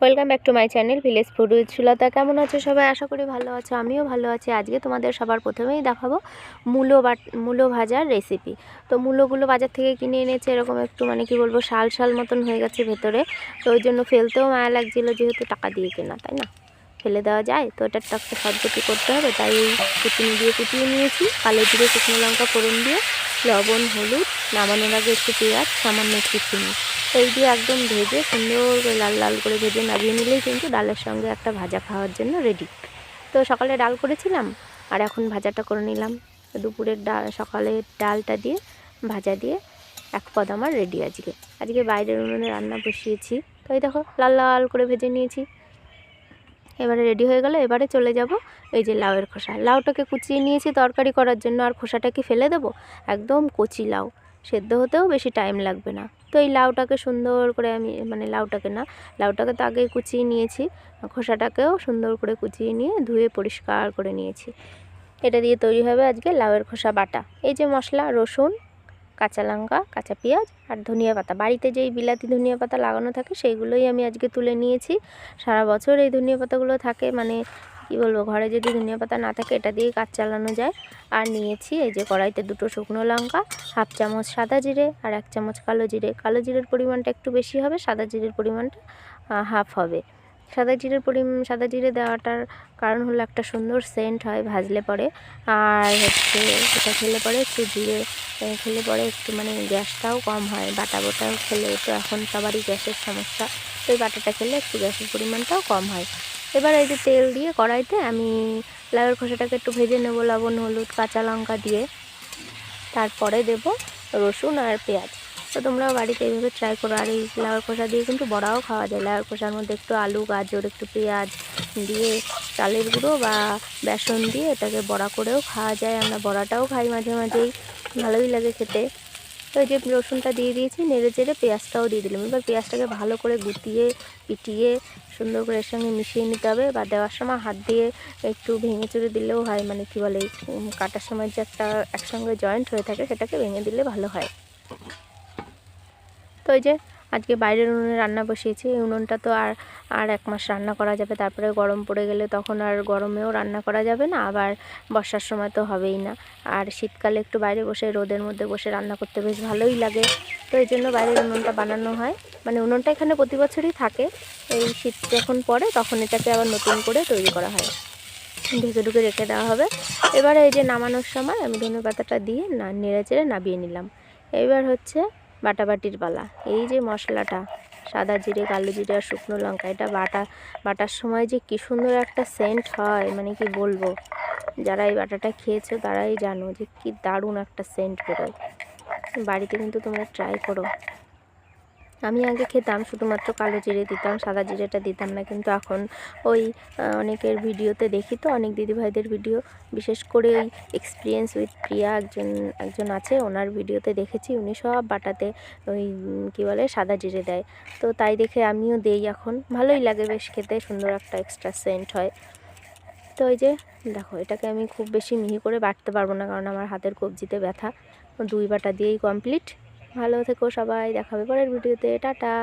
Welcome back to my channel village food with Sulata. কেমন আছো সবাই? আশা করি ভালো আছো, আমিও ভালো আছি। আজকে তোমাদের সবার প্রথমেই দেখাবো মূলো ভাজার রেসিপি। তো মূলোগুলো বাজার থেকে কিনে এনেছে, এরকম একটু মানে কি বলবো শাল শাল মতন হয়ে গেছে ভেতরে। তো ওই জন্য ফেলতেও মায়া লাগছিলো, যেহেতু টাকা দিয়ে কেনা, তাই না, ফেলে দেওয়া যায়? তো এটার একটা পদ্ধতি করতে হবে, তাই কুচিনি দিয়ে কুচিয়ে নিয়েছি। কালো জিরে, শুকনো লঙ্কা ফোড়ন দিয়ে, লবণ, হলুদ, নামানোর আগে একটু পেঁয়াজ, সামান্য একটু চিনি, এই দিয়ে একদম ভেজে সুন্দর করে লাল লাল করে ভেজে নামিয়ে নিলেই কিন্তু ডালের সঙ্গে একটা ভাজা খাওয়ার জন্য রেডি। তো সকালে ডাল করেছিলাম আর এখন ভাজাটা করে নিলাম। দুপুরের সকালের ডালটা দিয়ে ভাজা দিয়ে এক পদ আমার রেডি। আজকে বাইরের উনুনে রান্না বসিয়েছি। তো এই দেখো লাল লাল করে ভেজে নিয়েছি। এবারে রেডি হয়ে গেল। এবারে চলে যাব এই যে লাউয়ের খোসা। লাউটাকে কুচিয়ে নিয়েছি তরকারি করার জন্য, আর খোসাটাকে ফেলে দেবো? একদম কচি লাউ, সেদ্ধ হতেও বেশি টাইম লাগবে না। তো এই লাউটাকে সুন্দর করে আমি লাউটাকে তো আগেই কুচিয়ে নিয়েছি, খোসাটাকেও সুন্দর করে কুচিয়ে নিয়ে ধুয়ে পরিষ্কার করে নিয়েছি। এটা দিয়ে তৈরি হবে আজকে লাউয়ের খোসা বাটা। এই যে মশলা, রসুন, কাঁচা লঙ্কা, কাঁচা পেঁয়াজ আর ধনিয়া পাতা। বাড়িতে যেই বিলাতি ধনিয়া পাতা লাগানো থাকে সেইগুলোই আমি আজকে তুলে নিয়েছি। সারা বছর এই ধনিয়া পাতাগুলো থাকে, মানে কী বলবো, ঘরে যদি ধনিয়া পাতা না থাকে এটা দিয়েই কাজ চালানো যায়। আর নিয়েছি এই যে কড়াইতে 2টো শুকনো লঙ্কা, হাফ চামচ সাদা জিরে আর 1 চামচ কালো জিরে। কালো জিরের পরিমাণটা একটু বেশি হবে, সাদা জিরের পরিমাণটা হাফ হবে। সাদা জিরে দেওয়াটার কারণ হলো একটা সুন্দর সেন্ট হয় ভাজলে পরে, আর হচ্ছে এটা খেলে পরে একটু জিরে খেলে পরে একটু মানে গ্যাসটাও কম হয়। বাটা খেলে তো এখন সবারই গ্যাসের সমস্যা, তো এই বাটাটা খেলে একটু গ্যাসের পরিমাণটাও কম হয়। এবার এই যে তেল দিয়ে কড়াইতে আমি লাউয়ের খোসাটাকে একটু ভেজে নেবো, লবণ, হলুদ, কাঁচা লঙ্কা দিয়ে। তারপরে দেব রসুন আর পেঁয়াজ। তো তোমরাও বাড়িতে এইভাবে ট্রাই করো। আর এই লাউয়ের খোসা দিয়ে কিন্তু বড়াও খাওয়া যায়। লাউয়ের খোসার মধ্যে একটু আলু, গাজর, একটু পেঁয়াজ দিয়ে চালের গুঁড়ো বা বেসন দিয়ে এটাকে বড়া করেও খাওয়া যায়। আমরা বড়াটাও খাই মাঝে মাঝেই, ভালোই লাগে খেতে। তো এই যে রসুনটা দিয়ে দিয়েছি, নেড়ে চেড়ে পেঁয়াজটাও দিয়ে দিলাম। এবার পেঁয়াজটাকে ভালো করে গুটিয়ে পিটিয়ে সুন্দর করে এর সঙ্গে মিশিয়ে নিতে হবে, বা দেওয়ার সময় হাত দিয়ে একটু ভেঙে চুরে দিলেও হয়, মানে কি বলে কাটার সময় যে একটা একসঙ্গে জয়েন্ট হয়ে থাকে সেটাকে ভেঙে দিলে ভালো হয়। তো এই যে আজকে বাইরের উনুনে রান্না বসিয়েছি। এই উনুনটা তো আর 1 মাস রান্না করা যাবে, তারপরে গরম পড়ে গেলে তখন আর গরমেও রান্না করা যাবে না, আবার বর্ষার সময় তো হবেই না। আর শীতকালে একটু বাইরে বসে রোদের মধ্যে বসে রান্না করতে বেশ ভালোই লাগে। তো এই জন্য বাইরের উনুনটা বানানো হয়, মানে উনুনটা এখানে প্রতি বছরই থাকে। এই শীত যখন পড়ে তখন এটাকে আবার নতুন করে তৈরি করা হয়, ঢেকে ঢুকে রেখে দেওয়া হবে। এবারে এই যে নামানোর সময় আমি ধনেপাতাটা দিয়ে নেড়ে চেড়ে নামিয়ে নিলাম। এবার হচ্ছে বাটাবাটির পালা। এই যে মশলাটা, সাদা জিরে, কালো জিরে আর শুকনো লঙ্কা, এটা বাটার সময় যে কী সুন্দর একটা সেন্ট হয়, মানে কি বলবো, যারা এই বাটাটা খেয়েছো তারাই জানো যে কি দারুণ একটা সেন্ট বেরোয়। বাড়িতে কিন্তু তোমরা ট্রাই করো। আমি আগে খেতাম শুধুমাত্র কালো জিরে দিতাম, সাদা জিরেটা দিতাম না, কিন্তু এখন ওই অনেকের ভিডিওতে দেখি, তো অনেক দিদিভাইদের ভিডিও, বিশেষ করে ওই এক্সপিরিয়েন্স উইথ প্রিয়া একজন আছে, ওনার ভিডিওতে দেখেছি উনি সব বাটাতে ওই কী বলে সাদা জিরে দেয়। তো তাই দেখে আমিও দেই, এখন ভালোই লাগে বেশ খেতে, সুন্দর একটা এক্সট্রা সেন্ট হয়। তো এই যে দেখো, এটাকে আমি খুব বেশি মিহি করে বাটতে পারবো না, কারণ আমার হাতের কবজিতে ব্যথা। 2 বাটা দিয়েই কমপ্লিট। ভালো থেকো সবাই, দেখা হবে পরের ভিডিওতে, টাটা।